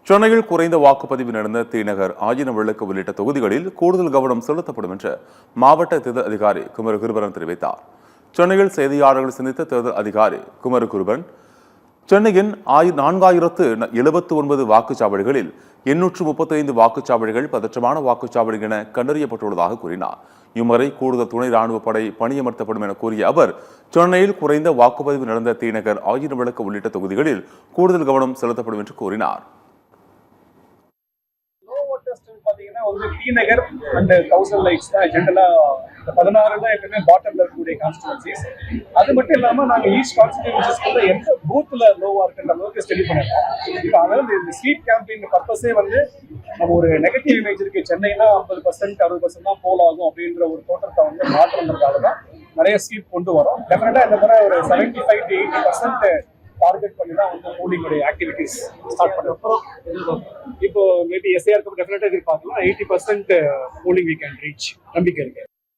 சென்னையில் குறைந்த வாக்குப்பதிவு நடந்த தீநகர், ஆயினவிளக்கு உள்ளிட்ட தொகுதிகளில் கூடுதல் கவனம் செலுத்தப்படும் என்று மாவட்ட தேர்தல் அதிகாரி குமரகுருபரன் தெரிவித்தார். சென்னையில் செய்தியாளர்கள் சந்தித்த தேர்தல் அதிகாரி குமரகுருபரன், சென்னையின் 4079 வாக்குச்சாவடிகளில் 835 வாக்குச்சாவடிகள் பதற்றமான வாக்குச்சாவடி என கண்டறியப்பட்டுள்ளதாக கூறினார். இம்முறை கூடுதல் துணை ராணுவ படை பணியமர்த்தப்படும் என கூறிய அவர், சென்னையில் குறைந்த வாக்குப்பதிவு நடந்த தீநகர், ஆயினவிளக்கு உள்ளிட்ட தொகுதிகளில் கூடுதல் கவனம் செலுத்தப்படும் என்று கூறினார். T-Nagar and 1000 lights தான் ஜெனரலா 16 தான் எப்பவுமே பாட்டம்ல இருக்கக்கூடிய கான்ஸ்டிட்யூன்சிஸ். அது மட்டும் இல்லாம நாங்க ஈஸ்ட் கான்ஸ்டிட்யூன்சிஸ்ல எந்த பூத்ல லோவா இருக்குன்ற அளவுக்கு ஸ்டடி பண்ணிருக்கோம். இப்போ அதாவது இந்த ஸ்வீப் கேம்பெயின் பர்பஸே நம்ம ஒரு நெகட்டிவ் இமேஜ் இருக்கு, சென்னைனா 50% 60% தான் போல் ஆகும் அப்படின்ற ஒரு தோற்றத்தை மாற்றணுன்றதுக்காக தான் நிறைய ஸ்வீப் கொண்டு வரோம். டெஃபினட்டா இந்த முறை ஒரு 75 to 80% டார்கெட் பண்ணி தான் போலிங்குடைய ஆக்டிவிட்டிஸ் ஸ்டார்ட் பண்ணுறோம். இப்போ மேபி எஸ்ஐஆருக்கு டெஃபினட்டா எதிர்பார்க்கலாம் 80% போலிங் வி கேன் ரீச் நம்பிக்கை இருக்கு.